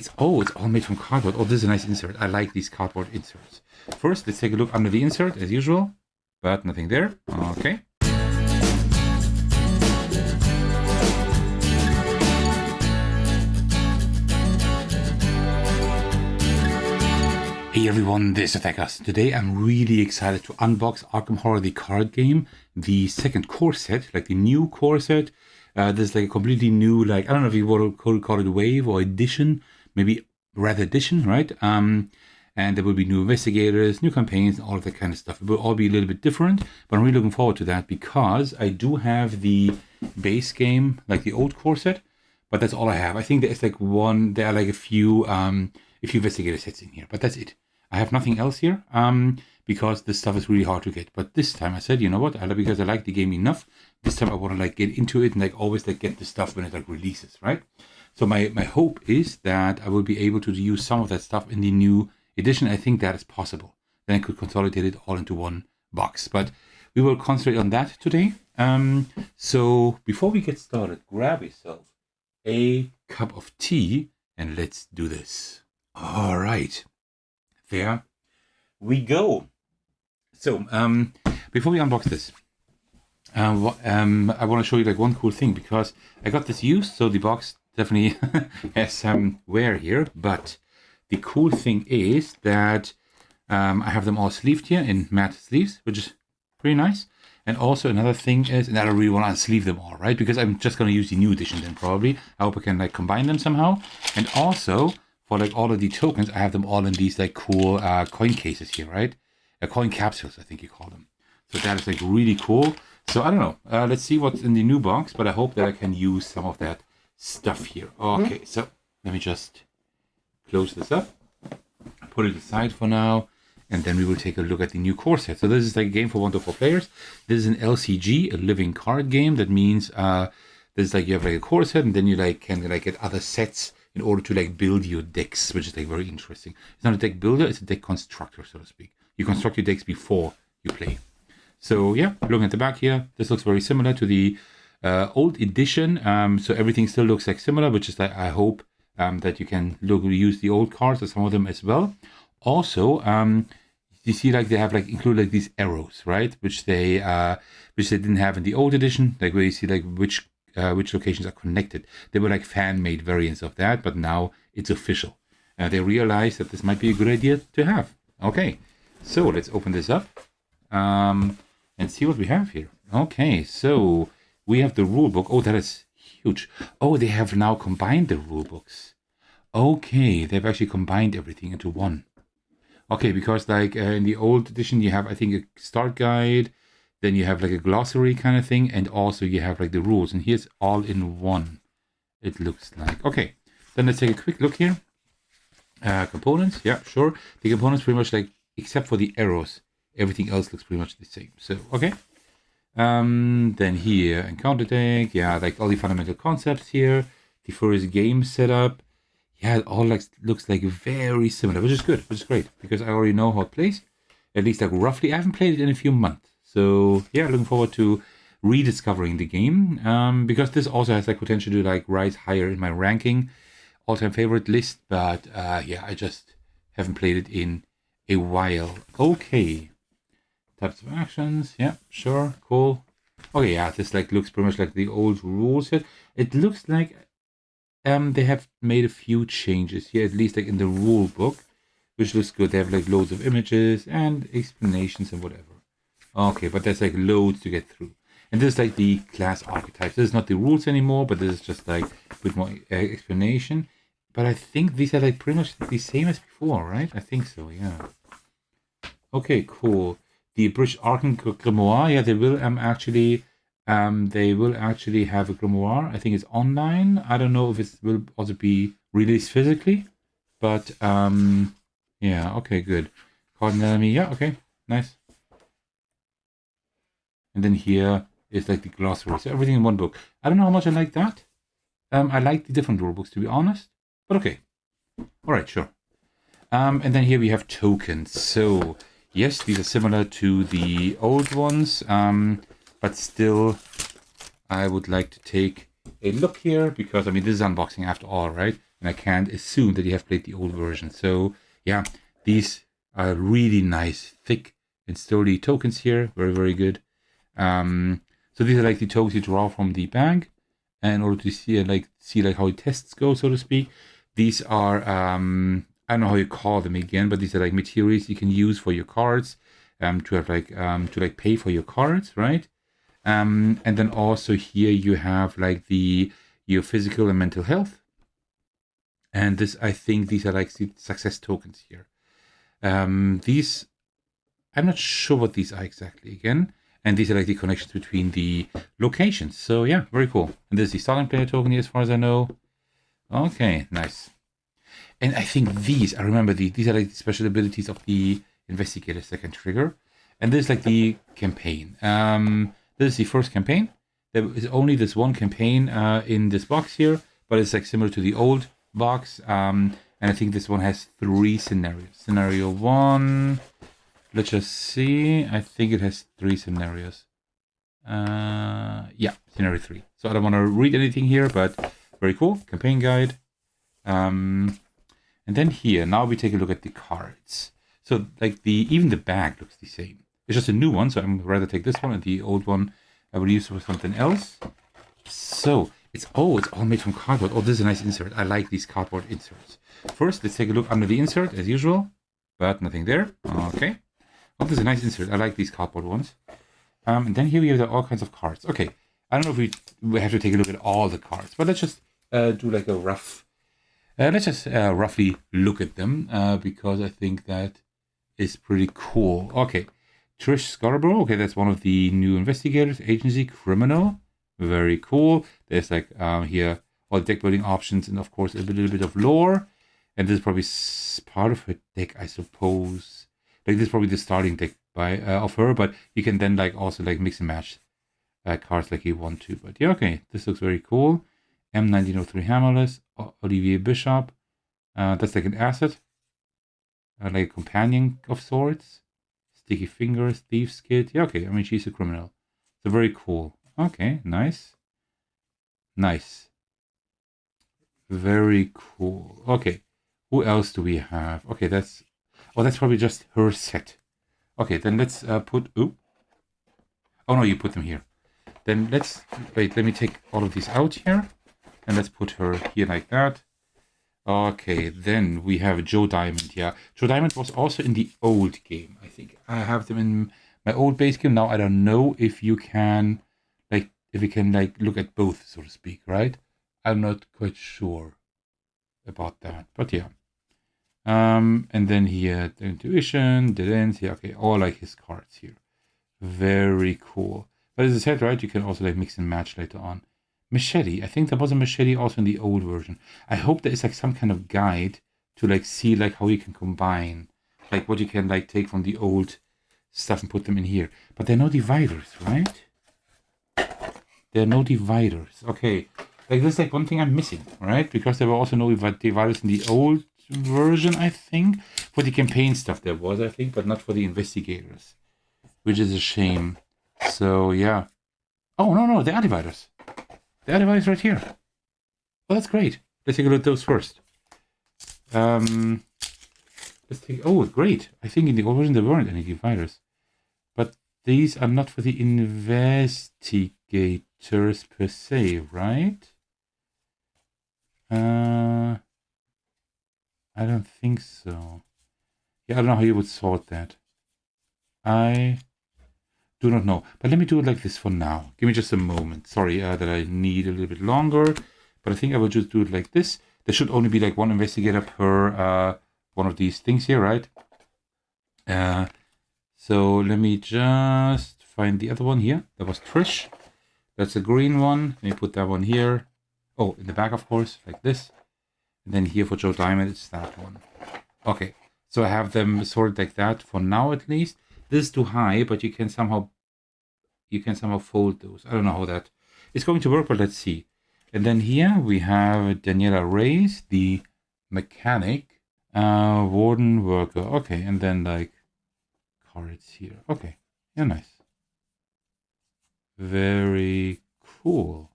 It's all made from cardboard. Oh, this is a nice insert. I like these cardboard inserts. First, let's take a look under the insert as usual, but nothing there. Okay. Hey everyone, this is Thecos. Today I'm really excited to unbox Arkham Horror, the card game, the second core set, like the new core set. There's like a completely new, like, I don't know if you want to call it wave or edition, maybe rather edition, right? And there will be new investigators, new campaigns, all of that kind of stuff. It will all be a little bit different, but I'm really looking forward to that because I do have the base game, like the old core set, but that's all I have. I think there's like there are like a few investigator sets in here, but that's it. I have nothing else here because this stuff is really hard to get. But this time I said, you know what? Because I like the game enough, this time I want to like get into it and like always like get the stuff when it like releases, right? So my hope is that I will be able to use some of that stuff in the new edition. I think that is possible. Then I could consolidate it all into one box. But we will concentrate on that today. So before we get started, grab yourself a cup of tea and let's do this. All right. There we go. So before we unbox this, I want to show you like one cool thing because I got this used, so the box definitely has some wear here. But the cool thing is that I have them all sleeved here in matte sleeves, which is pretty nice. And also another thing is, and I don't really want to unsleeve them all, right? Because I'm just going to use the new edition then probably. I hope I can like combine them somehow. And also, for like all of the tokens, I have them all in these like cool coin cases here, right? Coin capsules, I think you call them. So that is like really cool. So I don't know. Let's see what's in the new box, but I hope that I can use some of that stuff here. Okay, so let me just close this up, put it aside for now, and then we will take a look at the new core set. So this is like a game for 1 to 4 players. This is an LCG, a living card game. That means there's like you have like a core set, and then you like can like get other sets in order to like build your decks, which is like very interesting. It's not a deck builder, it's a deck constructor, so to speak. You construct your decks before you play. So yeah, looking at the back here, this looks very similar to the old edition. So everything still looks like similar, which is like I hope that you can use the old cards or some of them as well. Also, you see like they have like included like these arrows, right? Which they didn't have in the old edition, like where you see like which locations are connected. They were like fan-made variants of that, but now it's official. They realized that this might be a good idea to have. Okay, so let's open this up and see what we have here. Okay, so we have the rulebook. Oh, that is huge. Oh, they have now combined the rulebooks. Okay, they've actually combined everything into one. Okay, because like in the old edition, you have, I think, a start guide, then you have like a glossary kind of thing, and also you have like the rules. And here's all in one, it looks like. Okay, then let's take a quick look here. Components, yeah, sure. The components pretty much like, except for the arrows, everything else looks pretty much the same. So, okay. Then here, encounter deck, yeah, like all the fundamental concepts here. The first game setup. Yeah, it all like looks like very similar, which is good, which is great, because I already know how it plays, at least like roughly. I haven't played it in a few months. So yeah, looking forward to rediscovering the game because this also has like potential to like rise higher in my ranking, all-time favorite list. But yeah, I just haven't played it in a while. Okay, types of actions. Yeah, sure, cool. Okay, yeah, this like looks pretty much like the old rule set. It looks like they have made a few changes here, at least like in the rule book, which looks good. They have like loads of images and explanations and whatever. Okay, but there's like loads to get through. And this is like the class archetypes. This is not the rules anymore, but this is just like with more explanation. But I think these are like pretty much the same as before, right? I think so, yeah. Okay, cool. The British Arkham Grimoire, yeah, they will actually have a grimoire. I think it's online. I don't know if it will also be released physically, but yeah, okay, good. Card enemy, yeah, okay, nice. And then here is like the glossary. So everything in one book. I don't know how much I like that. I like the different rule books, to be honest. But okay. All right, sure. And then here we have tokens. So yes, these are similar to the old ones. But still, I would like to take a look here because, I mean, this is unboxing after all, right? and I can't assume that you have played the old version. So yeah, these are really nice, thick and sturdy tokens here. Very, very good. So these are like the tokens you draw from the bag, and in order to see how the tests go, so to speak. These are I don't know how you call them again, but these are like materials you can use for your cards, to have to pay for your cards, right? And then also here you have like your physical and mental health. And this, I think these are like the success tokens here. These, I'm not sure what these are exactly again. And these are like the connections between the locations. So yeah, very cool. And this is the starting player token here, as far as I know. Okay, nice. And I think I remember these are like the special abilities of the investigators that can trigger. And this is like the campaign. This is the first campaign. There is only this one campaign in this box here, but it's like similar to the old box. And I think this one has 3 scenarios. Scenario 1, let's just see. I think it has 3 scenarios. Yeah, scenario 3. So I don't want to read anything here, but very cool. Campaign guide. And then here, now we take a look at the cards. So like even the bag looks the same. It's just a new one, so I'm rather take this one, and the old one I will use for something else. So it's all made from cardboard. Oh, this is a nice insert. I like these cardboard inserts. First, let's take a look under the insert as usual, but nothing there. Okay. Oh, this is a nice insert. I like these cardboard ones. And then here we have all kinds of cards. Okay. I don't know if we have to take a look at all the cards, but let's just do like a rough. Let's just roughly look at them because I think that is pretty cool. Okay. Trish Scarborough. Okay, that's one of the new investigators. Agency criminal. Very cool. There's like here all the deck building options, and of course a little bit of lore. And this is probably part of her deck, I suppose. Like this is probably the starting deck of her, but you can then like also like mix and match cards like you want to. But yeah, okay, this looks very cool. M1903 Hammerless, Olivier Bishop. That's like an asset, like a companion of sorts. Sticky Fingers, Thieves Kid. Yeah, okay. I mean, she's a criminal. So very cool. Okay, nice. Nice. Very cool. Okay. Who else do we have? Okay, that's probably just her set. Okay, then let's put... Oh no, you put them here. Then wait, let me take all of these out here. And let's put her here like that. Okay, then we have Joe Diamond. Yeah, Joe Diamond was also in the old game. I think I have them in my old base game. Now I don't know if you can, look at both, so to speak, right? I'm not quite sure about that, but yeah. And then here, the intuition, dead ends. Yeah, okay, all like his cards here. Very cool. But as I said, right, you can also like mix and match later on. Machete. I think there was a machete also in the old version. I hope there is like some kind of guide to like see like how you can combine, like what you can like take from the old stuff and put them in here. But there are no dividers, right? There are no dividers. Okay. Like this is like one thing I'm missing, right? Because there were also no dividers in the old version, I think. For the campaign stuff there was, I think, but not for the investigators. Which is a shame. So yeah. Oh no, there are dividers. The other is right here. Oh, that's great. Let's take a look at those first. Let's take... Oh, great. I think in the old version there weren't any dividers. But these are not for the investigators per se, right? I don't think so. Yeah, I don't know how you would sort that. I do not know. But let me do it like this for now. Give me just a moment. Sorry that I need a little bit longer. But I think I will just do it like this. There should only be like one investigator per one of these things here, right? So let me just find the other one here. That was Trish. That's a green one. Let me put that one here. Oh, in the back, of course, like this. And then here for Joe Diamond, it's that one. Okay. So I have them sorted like that for now, at least. This is too high, but you can somehow fold those. I don't know how that is going to work, but let's see. And then here we have Daniela Reyes, the mechanic, warden worker. Okay, and then like cards here. Okay, yeah, nice. Very cool.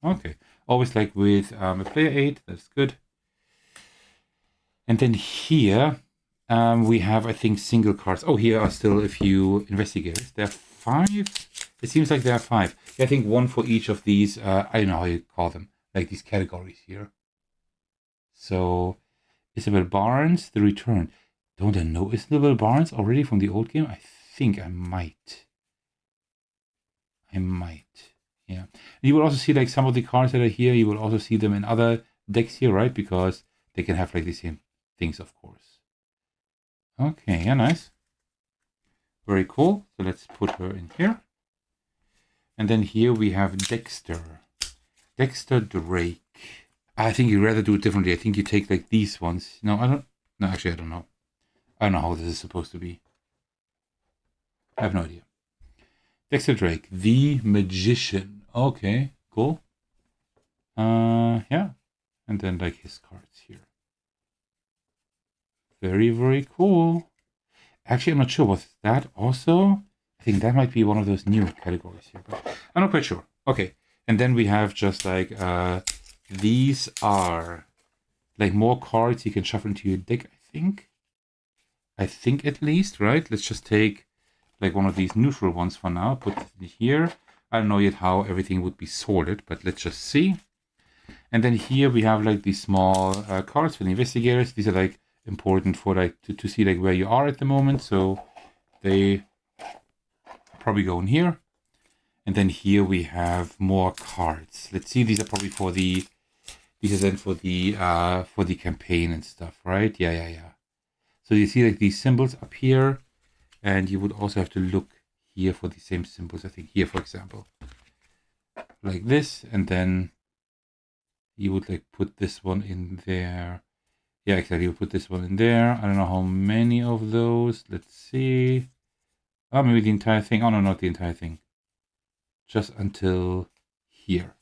Okay, always like with a player aid. That's good. And then here we have, I think, single cards. Oh, here are still a few investigators. There are 5. It seems like there are 5. I think 1 for each of these, I don't know how you call them, like these categories here. So, Isabel Barnes, The Return. Don't I know Isabel Barnes already from the old game? I think I might. Yeah. You will also see like some of the cards that are here. You will also see them in other decks here, right? Because they can have like the same things, of course. Okay, yeah, nice. Very cool. So let's put her in here. And then here we have Dexter. Dexter Drake. I think you'd rather do it differently. I think you take like these ones. No, actually, I don't know. I don't know how this is supposed to be. I have no idea. Dexter Drake, the Magician. Okay, cool. Yeah. And then like his cards here. Very, very cool. Actually, I'm not sure. Was that also? I think that might be one of those new categories here, but I'm not quite sure. Okay. And then we have just like, these are like more cards you can shuffle into your deck, I think. I think at least, right? Let's just take like one of these neutral ones for now. Put it here. I don't know yet how everything would be sorted, but let's just see. And then here we have like these small cards for the investigators. These are like important for like to see like where you are at the moment. So they probably go in here. And then here we have more cards. Let's see. These are probably for the. These are then for the campaign and stuff, right? Yeah. So you see like these symbols up here. And you would also have to look here for the same symbols. I think here, for example, like this, and then you would like put this one in there. Yeah, exactly. You put this one in there. I don't know how many of those. Let's see. Oh, maybe the entire thing. Oh no, not the entire thing. Just until here,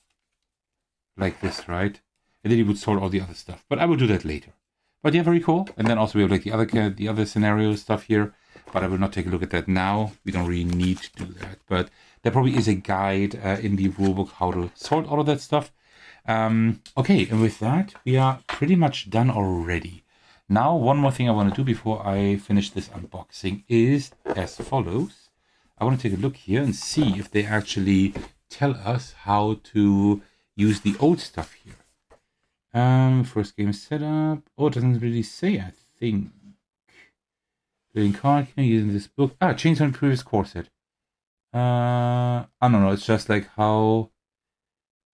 like this, right? And then you would sort all the other stuff. But I will do that later. But yeah, very cool. And then also we have like the other scenario stuff here. But I will not take a look at that now. We don't really need to do that. But there probably is a guide in the rulebook how to sort all of that stuff. Okay, and with that, we are pretty much done already. Now, one more thing I want to do before I finish this unboxing is as follows. I want to take a look here and see if they actually tell us how to use the old stuff here. First game setup. Oh, it doesn't really say, I think. Playing card game using this book. Change on previous core set. I don't know. It's just like how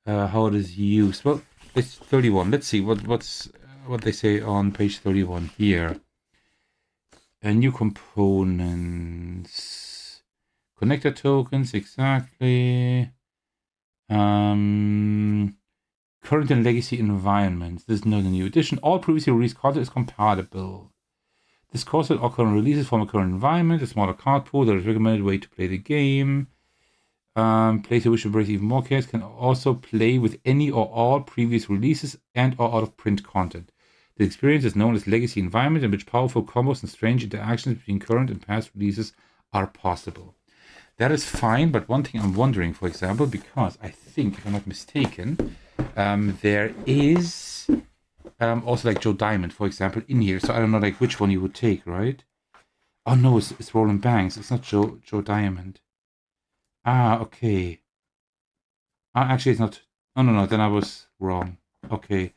it is used. Well, it's 31. Let's see what they say on page 31 here. New components, connector tokens, exactly. Current and legacy environments. This is not a new edition. All previously released content is compatible. This core set or current releases from a current environment, a smaller card pool that is recommended way to play the game. Players who wish to embrace even more cards can also play with any or all previous releases and or out of print content. The experience is known as legacy environment, in which powerful combos and strange interactions between current and past releases are possible. That is fine, but one thing I'm wondering, for example, because I think, if I'm not mistaken, there is also like Joe Diamond, for example, in here. So I don't know like which one you would take, right? Oh no, it's Roland Banks. It's not Joe Diamond. Okay. Actually, it's not. Oh, no, then I was wrong. Okay.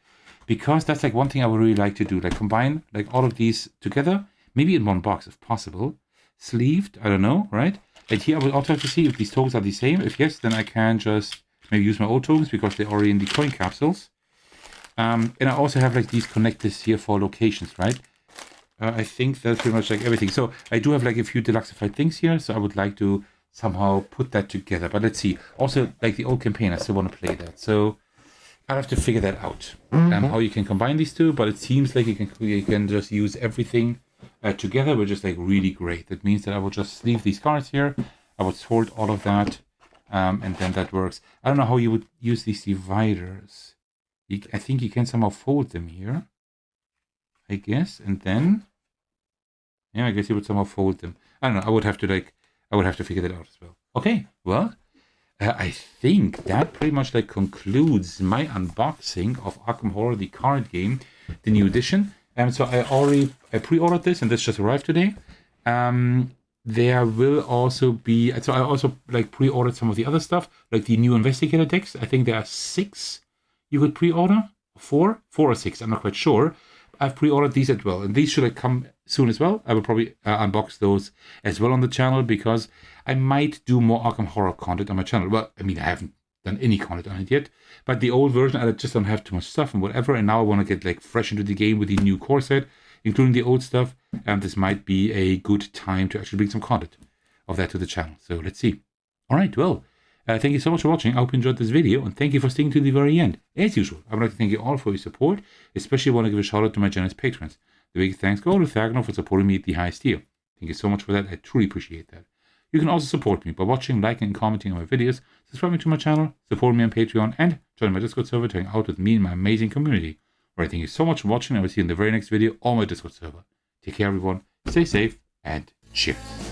Because that's like one thing I would really like to do. Like combine like all of these together. Maybe in one box if possible. Sleeved, I don't know, right? And here I will also have to see if these tokens are the same. If yes, then I can just maybe use my old tokens because they're already in the coin capsules. And I also have like these connectors here for locations, right? I think that's pretty much like everything. So I do have like a few deluxified things here. So I would like to somehow put that together. But let's see. Also, like the old campaign, I still want to play that. So I'll have to figure that out. How you can combine these two. But it seems like you can just use everything together, which is like really great. That means that I will just sleeve these cards here. I would sort all of that. And then that works. I don't know how you would use these dividers. I think you can somehow fold them here. I guess. And then, yeah, I guess you would somehow fold them. I don't know. I would have to figure that out as well. Okay, well, I think that pretty much like concludes my unboxing of Arkham Horror, the card game, the new edition. So I pre-ordered this, and this just arrived today. There will also be, so I also like pre-ordered some of the other stuff, like the new investigator decks. I think there are 6 you could pre-order, 4 or 6, I'm not quite sure. I've pre-ordered these as well, and these should like come soon as well. I will probably unbox those as well on the channel, because I might do more Arkham Horror content on my channel. Well, I mean, I haven't done any content on it yet, but the old version, I just don't have too much stuff and whatever, and now I want to get like fresh into the game with the new core set, including the old stuff, and this might be a good time to actually bring some content of that to the channel. So let's see. All right, well, thank you so much for watching. I hope you enjoyed this video, and thank you for staying to the very end. As usual, I would like to thank you all for your support, especially want to give a shout out to my generous patrons. The big thanks go to Thecos for supporting me at the highest tier. Thank you so much for that. I truly appreciate that. You can also support me by watching, liking, and commenting on my videos, subscribing to my channel, supporting me on Patreon, and joining my Discord server to hang out with me and my amazing community. Alright, thank you so much for watching. I will see you in the very next video on my Discord server. Take care, everyone. Stay safe, and cheers.